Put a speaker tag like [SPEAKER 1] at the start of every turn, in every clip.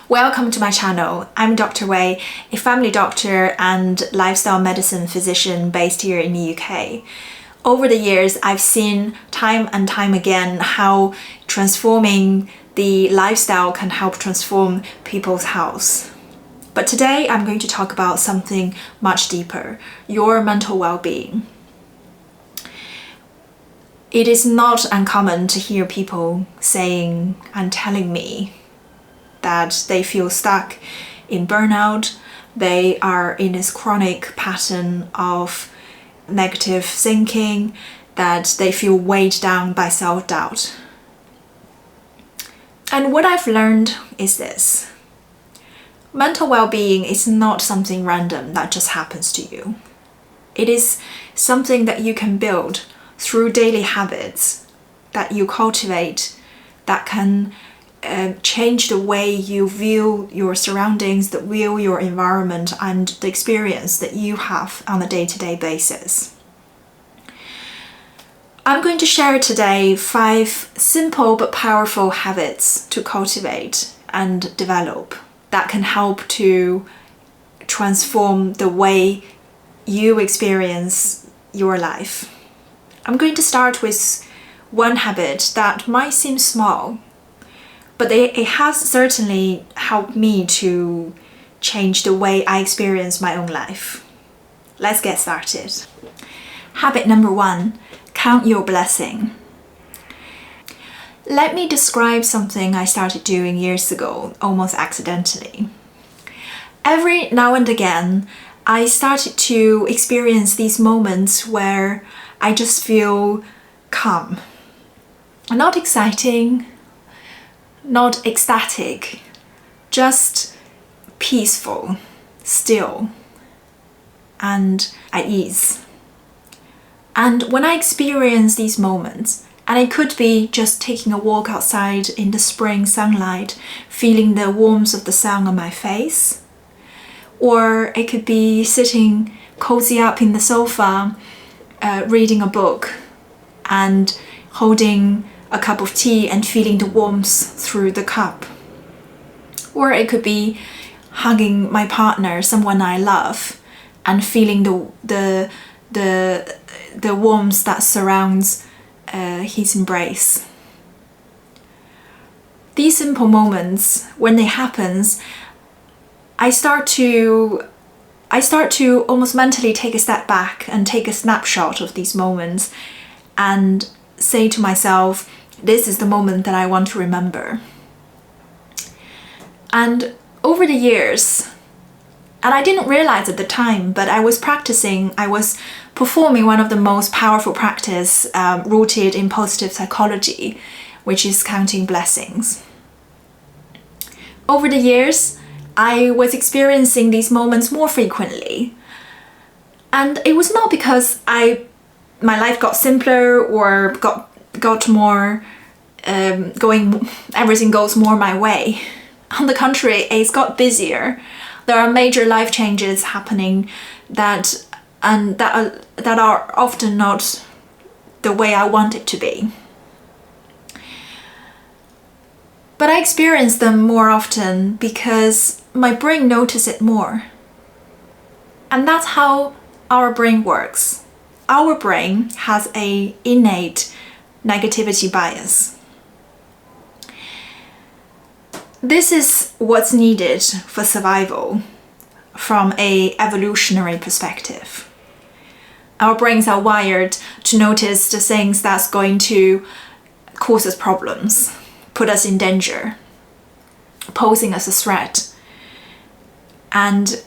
[SPEAKER 1] Welcome to my channel. I'm Dr. Wei, a family doctor and lifestyle medicine physician based here in the UK. Over the years, I've seen time and time again how transforming the lifestyle can help transform people's health. But today I'm going to talk about something much deeper, your mental well-being. It is not uncommon to hear people saying and telling me that they feel stuck in burnout, they are in this chronic pattern of negative thinking, that they feel weighed down by self-doubt. And what I've learned is this: mental well-being is not something random that just happens to you. It is something that you can build through daily habits that you cultivate that can change the way you view your surroundings, that view your environment and the experience that you have on a day-to-day basis. I'm going to share today 5 simple but powerful habits to cultivate and develop that can help to transform the way you experience your life. I'm going to start with one habit that might seem small, but it has certainly helped me to change the way I experience my own life. Let's get started. Habit number 1, count your blessing. Let me describe something I started doing years ago, almost accidentally. Every now and again, I started to experience these moments where I just feel calm. Not exciting, not ecstatic, just peaceful, still, and at ease. And when I experience these moments, and it could be just taking a walk outside in the spring sunlight, feeling the warmth of the sun on my face, or it could be sitting cozy up in the sofa, reading a book and holding a cup of tea and feeling the warmth through the cup. Or it could be hugging my partner, someone I love, and feeling the warmth that surrounds his embrace. These simple moments, when they happen, I start to almost mentally take a step back and take a snapshot of these moments and say to myself, this is the moment that I want to remember. And over the years, and I didn't realize at the time, but I was performing one of the most powerful practice rooted in positive psychology, which is counting blessings. Over the years, I was experiencing these moments more frequently. And it was not because my life got simpler or got more everything goes more my way. On the contrary, it's got busier. There are major life changes happening that are often not the way I want it to be. But I experience them more often because my brain notices it more. And that's how our brain works. Our brain has an innate negativity bias. This is what's needed for survival from an evolutionary perspective. Our brains are wired to notice the things that's going to cause us problems, put us in danger, posing as a threat. And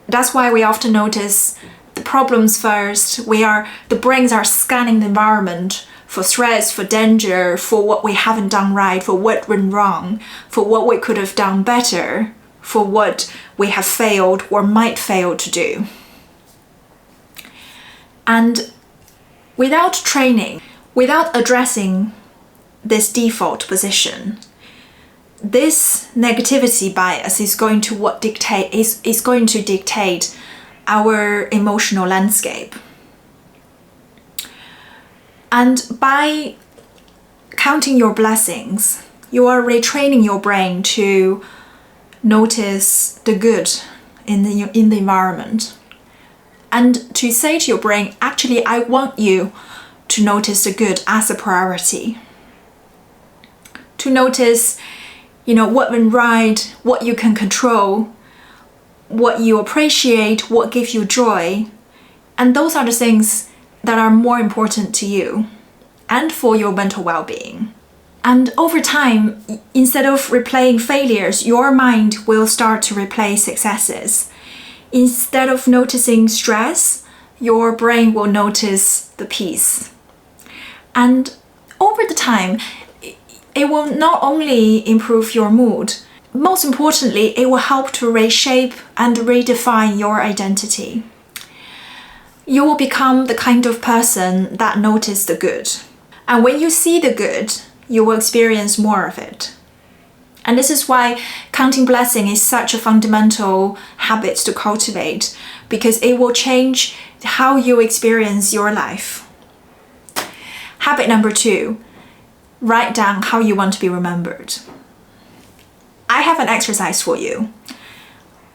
[SPEAKER 1] that's why we often notice the problems first. The brains are scanning the environment for threats, for danger, for what we haven't done right, for what went wrong, for what we could have done better, for what we have failed or might fail to do. And without training, without addressing this default position, this negativity bias is going to dictate our emotional landscape. And by counting your blessings, you are retraining your brain to notice the good in the environment. And to say to your brain, actually, I want you to notice the good as a priority. To notice, what went right, what you can control, what you appreciate, what gives you joy. And those are the things that are more important to you and for your mental well-being. And over time, instead of replaying failures, your mind will start to replay successes. Instead of noticing stress, your brain will notice the peace. And over the time, it will not only improve your mood, most importantly, it will help to reshape and redefine your identity. You will become the kind of person that notices the good. And when you see the good, you will experience more of it. And this is why counting blessing is such a fundamental habit to cultivate, because it will change how you experience your life. Habit number 2, write down how you want to be remembered. I have an exercise for you.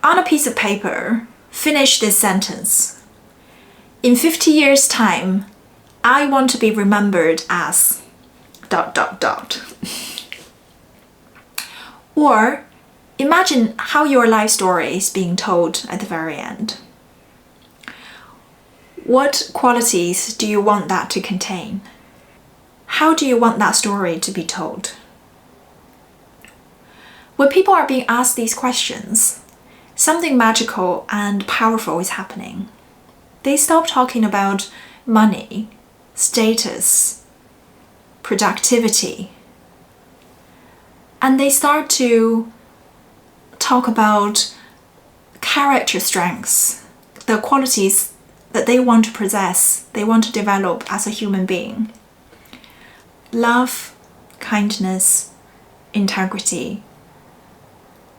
[SPEAKER 1] On a piece of paper, finish this sentence. In 50 years' time, I want to be remembered as ... Or imagine how your life story is being told at the very end. What qualities do you want that to contain? How do you want that story to be told? When people are being asked these questions, something magical and powerful is happening. They stop talking about money, status, productivity, and they start to talk about character strengths, the qualities that they want to possess, they want to develop as a human being. Love, kindness, integrity,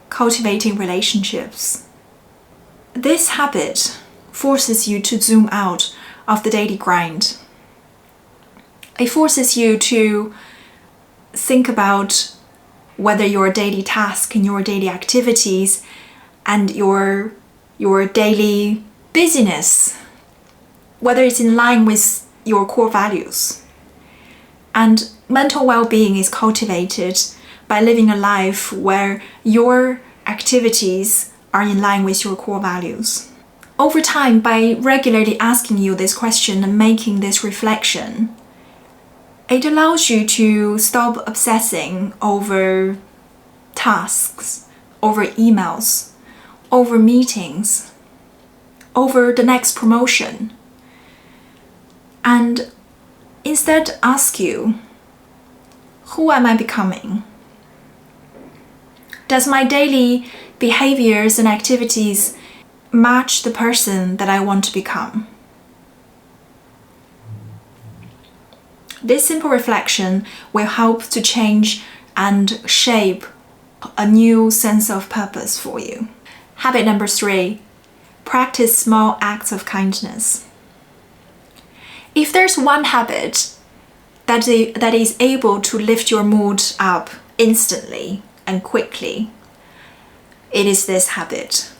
[SPEAKER 1] cultivating relationships. This habit forces you to zoom out of the daily grind. It forces you to think about whether your daily task and your daily activities and your daily busyness, whether it's in line with your core values. And mental well-being is cultivated by living a life where your activities are in line with your core values. Over time, by regularly asking you this question and making this reflection, it allows you to stop obsessing over tasks, over emails, over meetings, over the next promotion, and instead ask you, who am I becoming? Does my daily behaviors and activities match the person that I want to become? This simple reflection will help to change and shape a new sense of purpose for you. Habit number 3, practice small acts of kindness. If there's one habit that is able to lift your mood up instantly and quickly, it is this habit.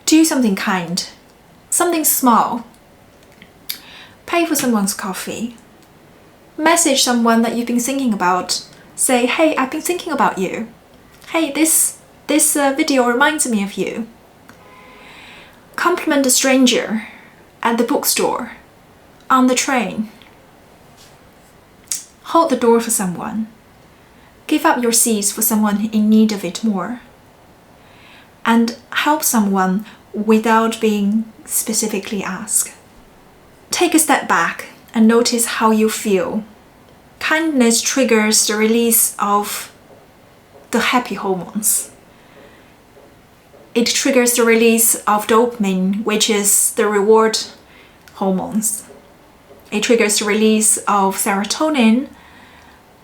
[SPEAKER 1] Do something kind, something small. Pay for someone's coffee. Message someone that you've been thinking about. Say, hey, I've been thinking about you. Hey, this video reminds me of you. Compliment a stranger at the bookstore, on the train. Hold the door for someone. Give up your seats for someone in need of it more. And help someone without being specifically asked. Take a step back and notice how you feel. Kindness triggers the release of the happy hormones. It triggers the release of dopamine, which is the reward hormones. It triggers the release of serotonin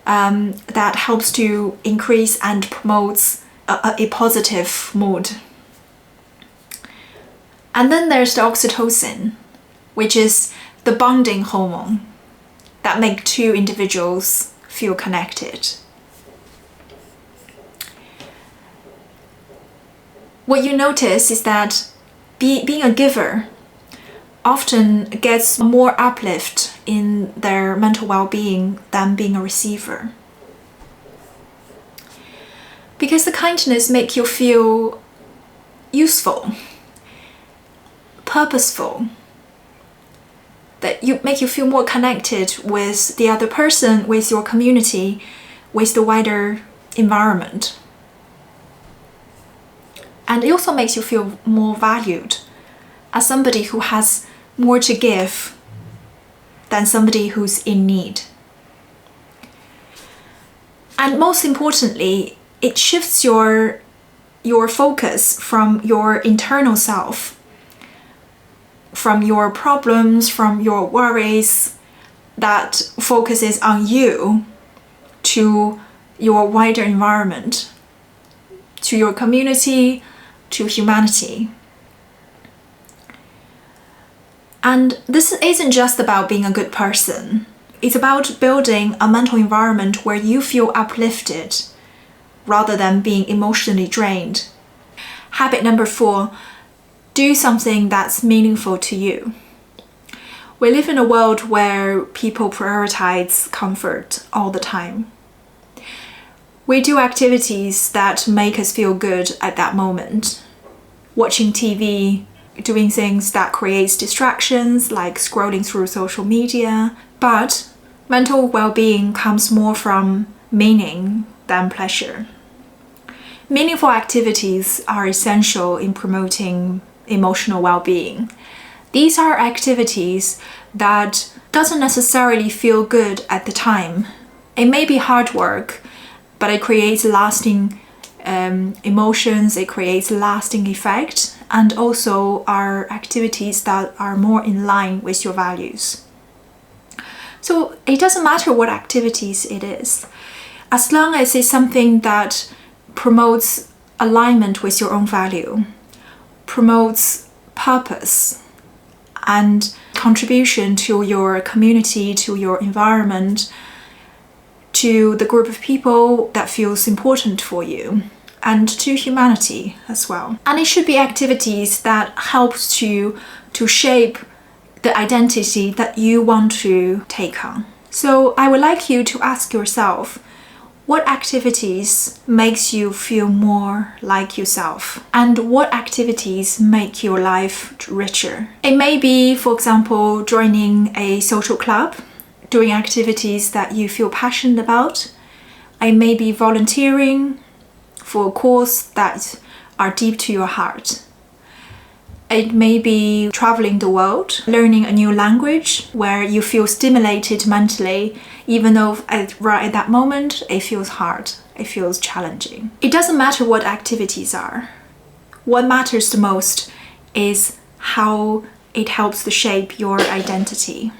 [SPEAKER 1] that helps to increase and promotes a positive mood. And then there's the oxytocin, which is the bonding hormone that make two individuals feel connected. What you notice is that being a giver often gets more uplift in their mental well-being than being a receiver. Because the kindness makes you feel useful, purposeful, that you make you feel more connected with the other person, with your community, with the wider environment. And it also makes you feel more valued as somebody who has more to give than somebody who's in need. And most importantly, it shifts your focus from your internal self, from your problems, from your worries that focuses on you, to your wider environment, to your community, to humanity. And this isn't just about being a good person. It's about building a mental environment where you feel uplifted rather than being emotionally drained. Habit number 4, do something that's meaningful to you. We live in a world where people prioritize comfort all the time. We do activities that make us feel good at that moment. Watching TV, doing things that creates distractions like scrolling through social media. But mental well-being comes more from meaning than pleasure. Meaningful activities are essential in promoting emotional well-being. These are activities that doesn't necessarily feel good at the time. It may be hard work, but it creates lasting emotions, it creates lasting effect, and also are activities that are more in line with your values. So it doesn't matter what activities it is, as long as it's something that promotes alignment with your own value, promotes purpose and contribution to your community, to your environment, to the group of people that feels important for you, and to humanity as well. And it should be activities that helps to shape the identity that you want to take on. So I would like you to ask yourself, what activities makes you feel more like yourself? And what activities make your life richer? It may be, for example, joining a social club, doing activities that you feel passionate about. It may be volunteering for a cause that are deep to your heart. It may be traveling the world, learning a new language where you feel stimulated mentally, even though right at that moment it feels hard, it feels challenging. It doesn't matter what activities are. What matters the most is how it helps to shape your identity.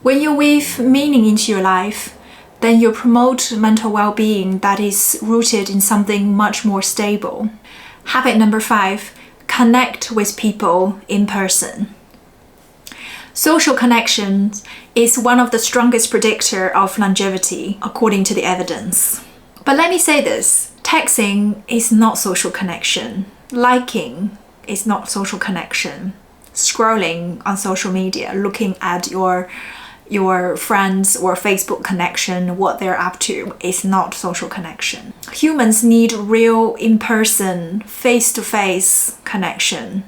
[SPEAKER 1] When you weave meaning into your life, then you promote mental well-being that is rooted in something much more stable. Habit number 5, connect with people in person. Social connection is one of the strongest predictor of longevity, according to the evidence. But let me say this, texting is not social connection. Liking is not social connection. Scrolling on social media, looking at your friends or Facebook connection, what they're up to, is not social connection. Humans need real in-person, face-to-face connection.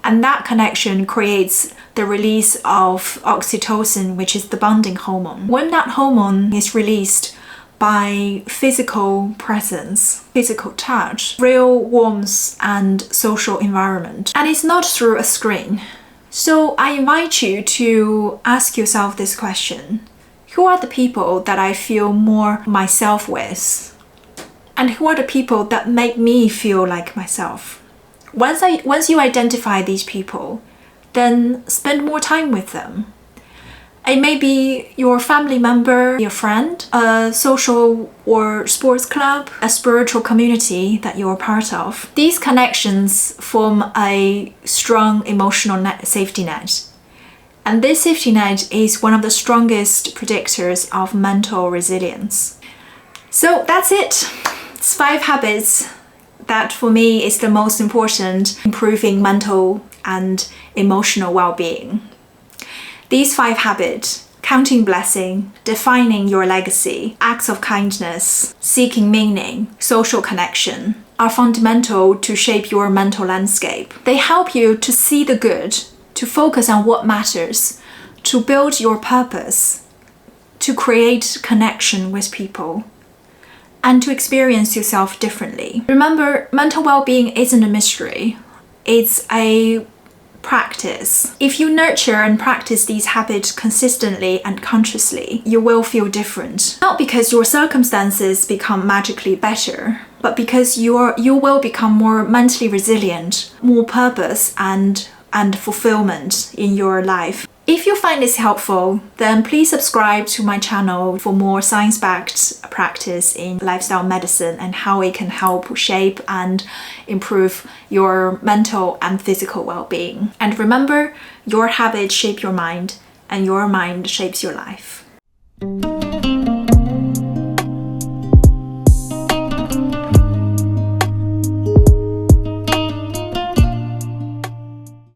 [SPEAKER 1] And that connection creates the release of oxytocin, which is the bonding hormone. When that hormone is released by physical presence, physical touch, real warmth and social environment, and it's not through a screen. So I invite you to ask yourself this question. Who are the people that I feel more myself with? And who are the people that make me feel like myself? Once you identify these people, then spend more time with them. It may be your family member, your friend, a social or sports club, a spiritual community that you're part of. These connections form a strong emotional safety net. And this safety net is one of the strongest predictors of mental resilience. So that's it. It's 5 habits that for me is the most important, improving mental and emotional well-being. These 5 habits: counting blessing, defining your legacy, acts of kindness, seeking meaning, social connection, are fundamental to shape your mental landscape. They help you to see the good, to focus on what matters, to build your purpose, to create connection with people, and to experience yourself differently. Remember, mental well-being isn't a mystery. It's a practice. If you nurture and practice these habits consistently and consciously, you will feel different. Not because your circumstances become magically better, but because you will become more mentally resilient, more purpose and fulfillment in your life. If you find this helpful, then please subscribe to my channel for more science-backed practice in lifestyle medicine and how it can help shape and improve your mental and physical well-being. And remember, your habits shape your mind, and your mind shapes your life.